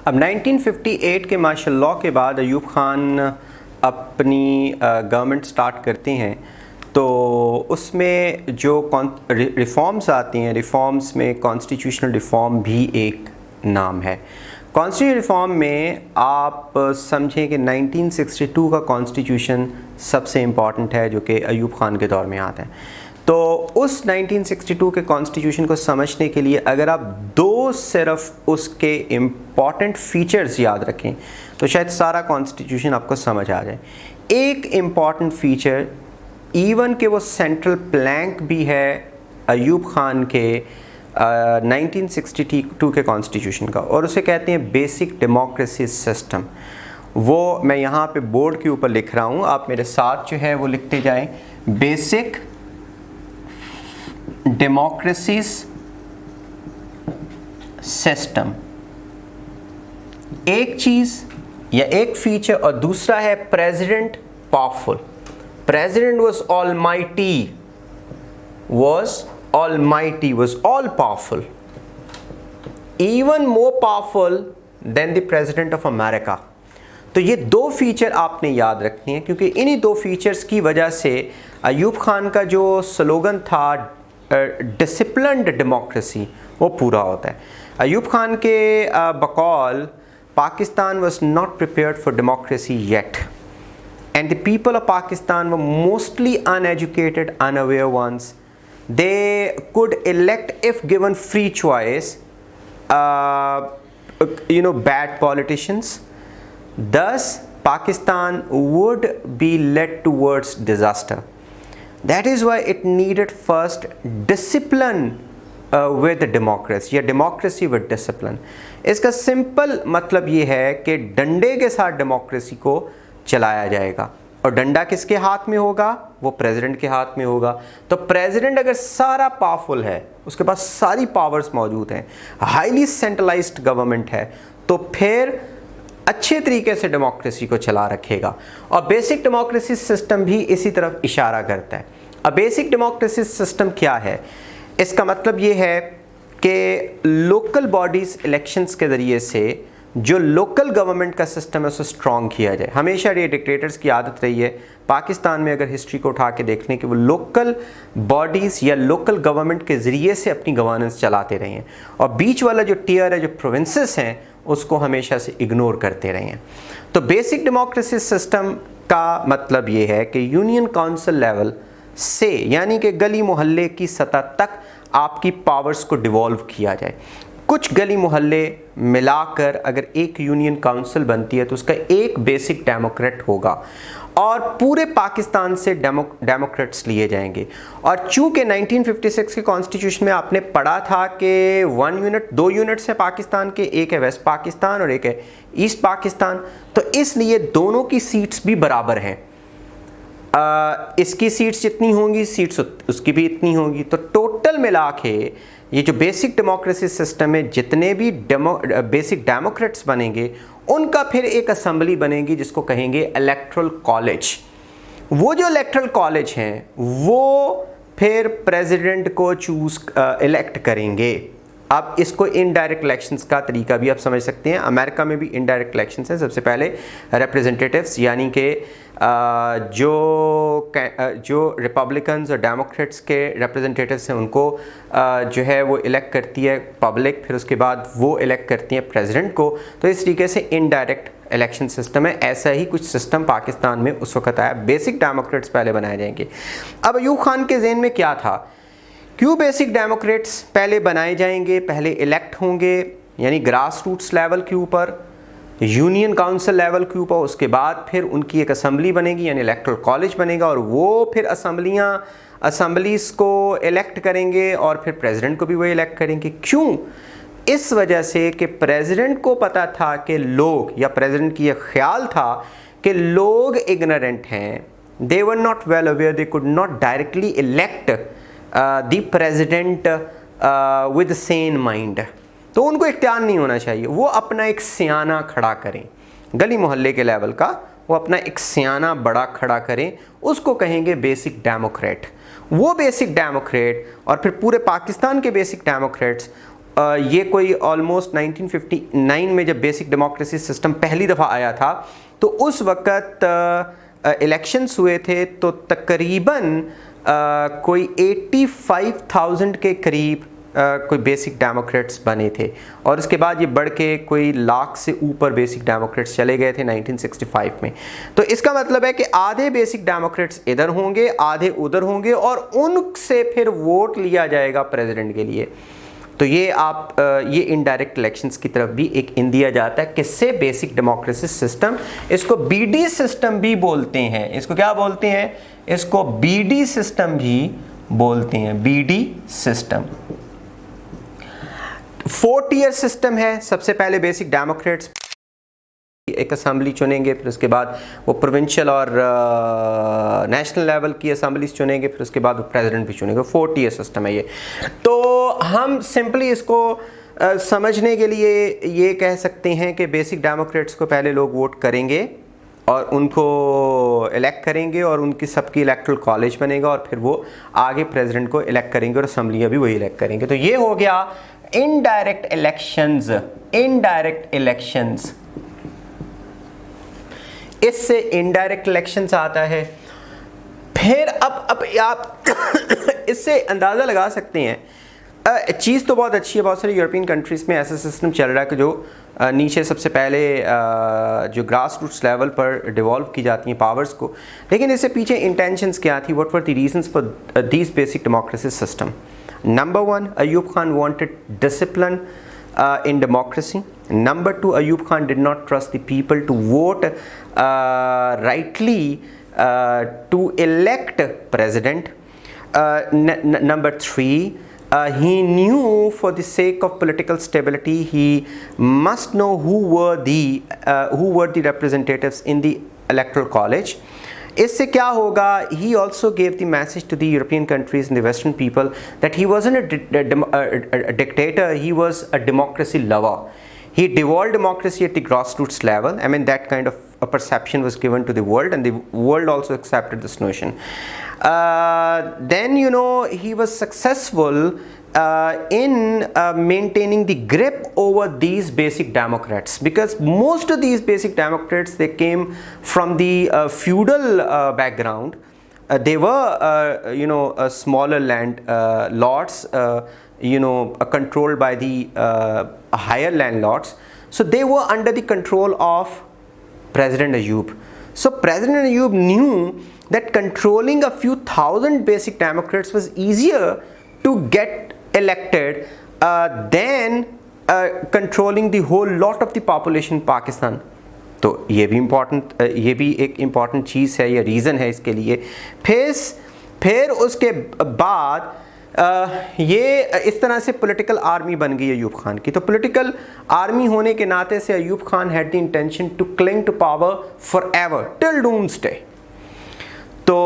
अब 1958 के martial law के बाद अयूब खान अपनी गवर्नमेंट स्टार्ट करते हैं, तो उसमें जो रिफॉर्म्स आती हैं, रिफॉर्म्स में कॉन्स्टिट्यूशनल रिफॉर्म भी एक नाम है। कॉन्स्टिट्यूशनल रिफॉर्म में आप समझें कि 1962 का कॉन्स्टिट्यूशन सबसे इम्पॉर्टेंट है, जो कि अयूब खान के दौर में आता है। तो उस 1962 के कॉन्स्टिट्यूशन को समझने के लिए अगर आप दो सिर्फ उसके इम्पॉर्टेंट फीचर्स याद रखें तो शायद सारा कॉन्स्टिट्यूशन आपको समझ आ जाए। एक इम्पॉर्टेंट फीचर इवन कि वो सेंट्रल प्लैंक भी है अयूब खान के 1962 के कॉन्स्टिट्यूशन का, और उसे कहते हैं बेसिक डेमोक्रेसी सिस्टम। वो मैं यहाँ पे बोर्ड के ऊपर लिख रहा हूँ, आप मेरे साथ जो है वो लिखते जाएं। बेसिक डेमोक्रेसी सिस्टम एक चीज़ या एक फीचर, और दूसरा है president powerful. President was almighty, was all powerful, even more powerful than the president of America। तो ये दो फीचर आपने याद रखनी है, क्योंकि इन्हीं दो फीचर्स की वजह से अयूब खान का जो स्लोगन था डिसिप्लिन्ड डेमोक्रेसी वो पूरा होता है। अयूब खान के बकौल Pakistan was not prepared for democracy yet, and the people of Pakistan were mostly uneducated, unaware ones. They could elect, if given free choice, bad politicians. Thus, Pakistan would be led towards disaster. That is why it needed first discipline with democracy, या democracy with discipline. इसका simple मतलब ये है कि डंडे के साथ democracy को चलाया जाएगा, और डंडा किसके हाथ में होगा? वो प्रेसिडेंट के हाथ में होगा। तो प्रेसिडेंट अगर सारा पावरफुल है, उसके पास सारी पावर्स मौजूद हैं, हाईली सेंट्रलाइज्ड गवर्नमेंट है, तो फिर अच्छे तरीके से डेमोक्रेसी को चला रखेगा। और बेसिक डेमोक्रेसी सिस्टम भी इसी तरफ इशारा करता है। अब बेसिक डेमोक्रेसी सिस्टम क्या है? इसका मतलब ये है कि लोकल बॉडीज़ इलेक्शंस के ज़रिए से जो लोकल गवर्नमेंट का सिस्टम है उसे स्ट्रॉन्ग किया जाए। हमेशा ये डिक्टेटर्स की आदत रही है पाकिस्तान में, अगर हिस्ट्री को उठा के देख लें, कि वो लोकल बॉडीज़ या लोकल गवर्नमेंट के ज़रिए से अपनी गवर्नेंस चलाते रहे हैं, और बीच वाला जो टियर है, जो प्रोविंसेस हैं, उसको हमेशा से इग्नोर करते रहे हैं। तो बेसिक डेमोक्रेसी सिस्टम का मतलब ये है कि यूनियन काउंसिल लेवल से, यानी कि गली मोहल्ले की सतह तक आपकी पावर्स को डिवॉल्व किया जाए। कुछ गली मोहल्ले मिलाकर अगर एक यूनियन काउंसिल बनती है तो उसका एक बेसिक डेमोक्रेट होगा, और पूरे पाकिस्तान से डेमोक्रेट्स लिए जाएंगे। और चूंकि 1956 के कॉन्स्टिट्यूशन में आपने पढ़ा था कि 2 यूनिट्स हैं पाकिस्तान के, एक है वेस्ट पाकिस्तान और एक है ईस्ट पाकिस्तान, तो इसलिए दोनों की सीट्स भी बराबर हैं। इसकी सीट्स जितनी होंगी, सीट्स उसकी भी इतनी होंगी। तो टोटल मिला के ये जो बेसिक डेमोक्रेसी सिस्टम में जितने भी बेसिक डेमोक्रेट्स बनेंगे, उनका फिर एक असेंबली बनेगी जिसको कहेंगे इलेक्टोरल कॉलेज। वो जो इलेक्टोरल कॉलेज हैं वो फिर प्रेसिडेंट को इलेक्ट करेंगे। अब इसको इनडायरेक्ट इलेक्शंस का तरीका भी आप समझ सकते हैं। अमेरिका में भी इनडायरेक्ट इलेक्शंस हैं। सबसे पहले रिप्रेजेंटेटिव्स, यानी कि जो रिपब्लिकन्स और डेमोक्रेट्स के रिप्रेजेंटेटिव्स हैं, उनको जो है वो इलेक्ट करती है पब्लिक, फिर उसके बाद वो इलेक्ट करती हैं प्रेसिडेंट को। तो इस तरीके से इनडायरेक्ट इलेक्शन सिस्टम है। ऐसा ही कुछ सिस्टम पाकिस्तान में उस वक्त आया। बेसिक डेमोक्रेट्स पहले बनाए जाएंगे। अब अयूब खान के ज़हन में क्या था? क्यों बेसिक डेमोक्रेट्स पहले बनाए जाएंगे? पहले इलेक्ट होंगे, यानी ग्रास रूट्स लेवल के ऊपर, यूनियन काउंसिल लेवल के ऊपर, उसके बाद फिर उनकी एक असेंबली बनेगी, यानी इलेक्टोरल कॉलेज बनेगा, और वो फिर असेंबलीज़ को इलेक्ट करेंगे, और फिर प्रेसिडेंट को भी वो इलेक्ट करेंगे। क्यों? इस वजह से कि प्रेसिडेंट को पता था कि लोग, या प्रेसिडेंट की ये ख्याल था कि लोग इग्नोरेंट हैं, they were not well aware, they could not directly elect the president with sane mind. तो उनको इख्तियार नहीं होना चाहिए। वो अपना एक सियाना खड़ा करें, गली मोहल्ले के लेवल का, वो अपना एक सियाना बड़ा खड़ा करें, उसको कहेंगे बेसिक डेमोक्रेट। वो बेसिक डेमोक्रेट और फिर पूरे पाकिस्तान के बेसिक डेमोक्रेट्स ये कोई ऑलमोस्ट 1959 में जब बेसिक डेमोक्रेसी सिस्टम पहली दफ़ा आया था, तो उस वक़्त इलेक्शंस हुए थे, तो तकरीबन कोई 85,000 के करीब कोई बेसिक डेमोक्रेट्स बने थे, और उसके बाद ये बढ़ के कोई लाख से ऊपर बेसिक डेमोक्रेट्स चले गए थे 1965 में। तो इसका मतलब है कि आधे बेसिक डेमोक्रेट्स इधर होंगे, आधे उधर होंगे, और उनसे फिर वोट लिया जाएगा प्रेसिडेंट के लिए। तो ये इनडायरेक्ट इलेक्शंस की तरफ भी एक इन दिया जाता है, किससे? Basic democracy system. इसको बीडी सिस्टम भी बोलते हैं। इसको क्या बोलते हैं? इसको बीडी सिस्टम भी बोलते हैं, बीडी सिस्टम। 4 टियर सिस्टम है। सबसे पहले बेसिक डेमोक्रेट्स एक असेंबली चुनेंगे, फिर उसके बाद वो प्रोविंशियल और नेशनल लेवल की असेंबलीज चुनेंगे, फिर उसके बाद वो प्रेसिडेंट भी चुनेंगे। 4 टियर सिस्टम है ये। तो हम सिंपली इसको समझने के लिए ये कह सकते हैं कि बेसिक डेमोक्रेट्स को पहले लोग वोट करेंगे और उनको इलेक्ट करेंगे, और उनकी सबकी इलेक्टोरल कॉलेज बनेगा, और फिर वो आगे प्रेसिडेंट को इलेक्ट करेंगे और असेंबलियाँ भी वही इलेक्ट करेंगे। तो ये हो गया इनडायरेक्ट इलेक्शंस। इनडायरेक्ट इलेक्शंस, इससे इनडायरेक्ट इलेक्शंस आता है। फिर अब आप इससे अंदाज़ा लगा सकते हैं, चीज़ तो बहुत अच्छी है। बहुत सारी यूरोपियन कंट्रीज़ में ऐसा सिस्टम चल रहा है कि जो नीचे सबसे पहले जो ग्रास रूट्स लेवल पर डिवॉल्व की जाती हैं पावर्स को, लेकिन इससे पीछे इंटेंशंस क्या थी? What were the reasons for this basic democracy system? Number 1, Ayub Khan wanted discipline in democracy. Number 2, Ayub Khan did not trust the people to vote rightly to elect president. Number 3, he knew for the sake of political stability, he must know who were the representatives in the electoral college. इससे क्या होगा? He also gave the message to the European countries and the Western people that he wasn't a dictator, he was a democracy lover. He devolved democracy at the grassroots level. I mean, that kind of a perception was given to the world, and the world also accepted this notion. Then, he was successful in maintaining the grip over these basic democrats, because most of these basic democrats, they came from the feudal background. They were smaller land lots, controlled by the higher landlords. So they were under the control of President Ayub. So President Ayub knew that controlling a few thousand basic democrats was easier to get elected than controlling the whole lot of the population in Pakistan. तो ये भी एक important चीज़ है, ये reason है इसके लिए। फिर उसके बाद ये इस तरह से पॉलिटिकल आर्मी बन गई अयूब खान की। तो पॉलिटिकल आर्मी होने के नाते से Ayub Khan had the intention to cling to power for ever till doomsday. तो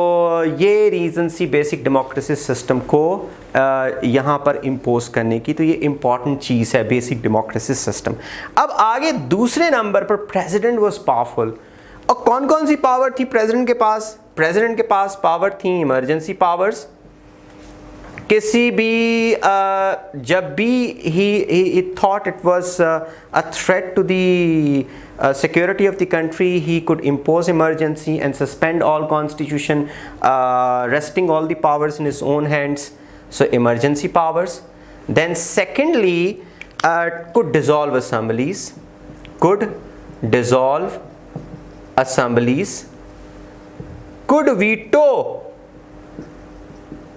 ये रीज़न सी बेसिक डेमोक्रेसी सिस्टम को यहाँ पर इम्पोज करने की। तो ये इम्पॉर्टेंट चीज़ है बेसिक डेमोक्रेसी सिस्टम। अब आगे दूसरे नंबर पर प्रेसिडेंट वाज पावरफुल। और कौन कौन सी पावर थी प्रेसिडेंट के पास? प्रेसिडेंट के पास पावर थी इमरजेंसी पावर्स। किसी भी जब भी he thought it was a threat to the security of the country, he could impose emergency and suspend all constitution, resting all the powers in his own hands. So emergency powers. Then secondly, could dissolve assemblies, could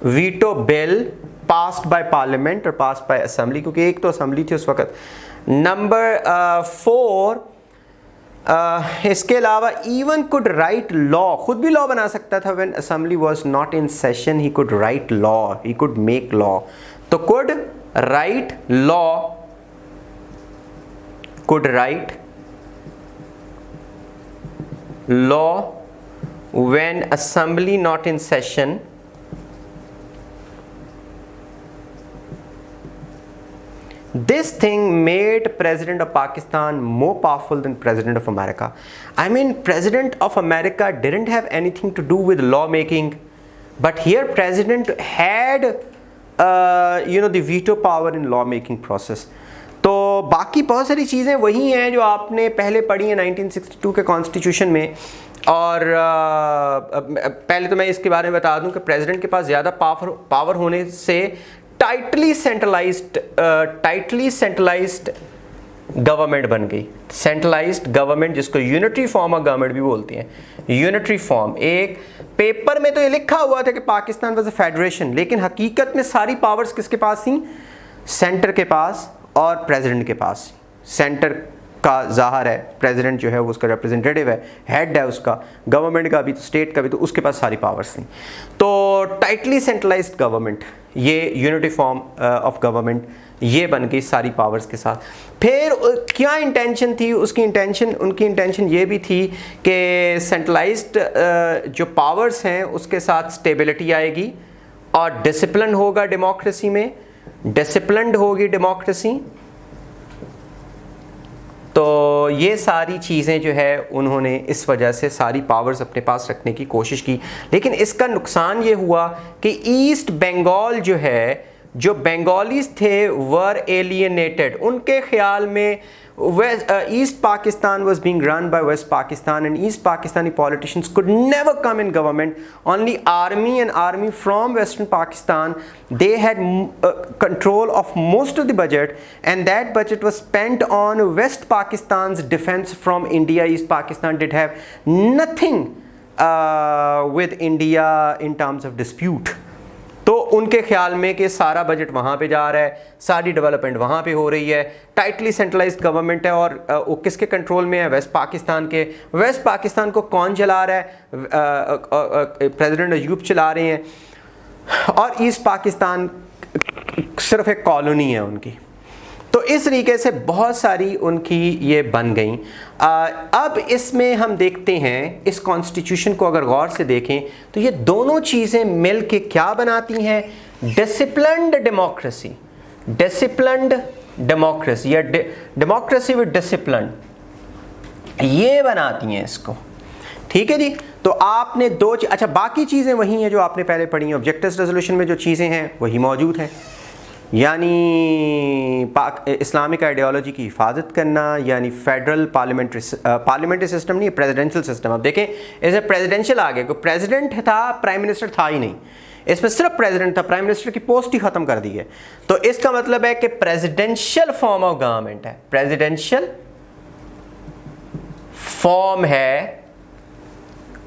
veto bill passed by parliament or passed by assembly, क्योंकि एक तो assembly थी उस वक्त। Number 4, इसके अलावा even could write law, खुद भी लॉ बना सकता था। when assembly was not in session, he could write law, he could make law. तो could write law when assembly not in session, this thing made President of Pakistan more powerful than President of America. I mean, President of America didn't have anything to do with lawmaking, but here President had the veto power in law making process. तो बाकी बहुत सारी चीज़ें वही हैं जो आपने पहले पढ़ी हैं 1962 के कॉन्स्टिट्यूशन में। और पहले तो मैं इसके बारे में बता दूं कि प्रेसिडेंट के पास ज़्यादा पावर होने से टाइटली सेंट्रलाइज्ड गवर्नमेंट बन गई। सेंट्रलाइज्ड गवर्नमेंट, जिसको यूनिटरी फॉर्म ऑफ गवर्नमेंट भी बोलती हैं। यूनिटरी फॉर्म, एक पेपर में तो ये लिखा हुआ था कि पाकिस्तान वाज अ फेडरेशन, लेकिन हकीकत में सारी पावर्स किसके पास थी? सेंटर के पास और प्रेसिडेंट के पास। सेंटर का ज़ाहिर है प्रेसिडेंट जो है वो उसका रिप्रेजेंटेटिव है, हेड है उसका, गवर्नमेंट का भी तो स्टेट का भी, तो उसके पास सारी पावर्स थी। तो टाइटली सेंट्रलाइज्ड गवर्नमेंट, ये यूनिटी फॉर्म ऑफ गवर्नमेंट, ये बन गई सारी पावर्स के साथ। फिर क्या इंटेंशन थी उनकी इंटेंशन ये भी थी कि सेंट्रलाइज्ड जो पावर्स हैं उसके साथ स्टेबिलिटी आएगी और डिसिप्लिन होगा डेमोक्रेसी में, डिसिप्लिन्ड होगी डेमोक्रेसी। तो ये सारी चीज़ें जो है उन्होंने इस वजह से सारी पावर्स अपने पास रखने की कोशिश की। लेकिन इसका नुकसान ये हुआ कि ईस्ट बंगाल जो है, जो बंगालीज थे वर एलियनेटेड। उनके ख्याल में East Pakistan was being run by West Pakistan, and East Pakistani politicians could never come in government. Only army from Western Pakistan, they had control of most of the budget, and that budget was spent on West Pakistan's defense from India. East Pakistan did have nothing with India in terms of dispute. तो उनके ख्याल में कि सारा budget वहाँ पे जा रहा है, सारी डेवलपमेंट वहाँ पे हो रही है, टाइटली सेंट्रलाइज्ड गवर्नमेंट है, और वो किसके कंट्रोल में है? वेस्ट पाकिस्तान के। वेस्ट पाकिस्तान को कौन चला रहा है? प्रेसिडेंट अयूब चला रहे हैं, और ईस्ट पाकिस्तान सिर्फ एक कॉलोनी है उनकी। तो इस तरीके से बहुत सारी उनकी ये बन गई। अब इसमें हम देखते हैं इस कॉन्स्टिट्यूशन को अगर गौर से देखें तो ये दोनों चीज़ें मिल के क्या बनाती हैं? Disciplined democracy. डिसिप्लिन्ड डेमोक्रेसी या डेमोक्रेसी विद डिसिप्लिन, ये बनाती हैं इसको। ठीक है जी। तो आपने दो अच्छा, बाकी चीज़ें वही हैं जो आपने पहले पढ़ी हैं। ऑब्जेक्टिव्स रेजोल्यूशन में जो चीज़ें हैं वही मौजूद हैं, यानी इस्लामिक आइडियोलॉजी की हिफाजत करना, यानी फेडरल पार्लियामेंट्री सिस्टम नहीं, प्रेसिडेंशियल सिस्टम। अब देखें इसे प्रेसिडेंशियल आ गया, कोई प्रेसिडेंट था, प्राइम मिनिस्टर था ही नहीं, इसमें सिर्फ प्रेसिडेंट था, प्राइम मिनिस्टर की पोस्ट ही खत्म कर दी है। तो इसका मतलब है कि प्रेसिडेंशियल फॉर्म ऑफ गवर्नमेंट है, प्रेसिडेंशियल फॉर्म है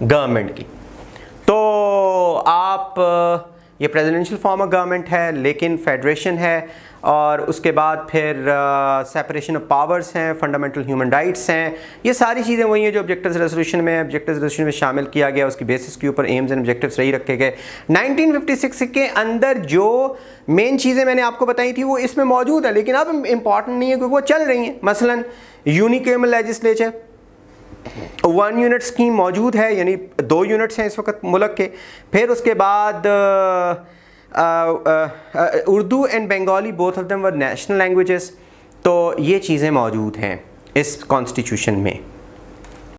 गवर्नमेंट की। तो आप ये प्रेसिडेंशियल फॉर्म ऑफ गवर्नमेंट है, लेकिन फेडरेशन है, और उसके बाद फिर सेपरेशन ऑफ पावर्स हैं, फंडामेंटल ह्यूमन राइट्स हैं। ये सारी चीज़ें वही हैं जो ऑब्जेक्टिव्स रेजोल्यूशन में शामिल किया गया। उसकी बेसिस के ऊपर एम्स एंड ऑब्जेक्टिव्स सही रखे गए। 1956 के अंदर जो मेन चीज़ें मैंने आपको बताई थी वो इसमें मौजूद है, लेकिन अब इम्पॉर्टेंट नहीं है क्योंकि वो चल रही हैं। मसलन यूनिकैमल लेजिस्लेचर, 1 यूनिट स्कीम मौजूद है, यानी 2 यूनिट्स हैं इस वक्त मुल्क के। फिर उसके बाद Urdu and Bengali, both of them were national languages. तो ये चीज़ें मौजूद हैं इस कॉन्स्टिट्यूशन में।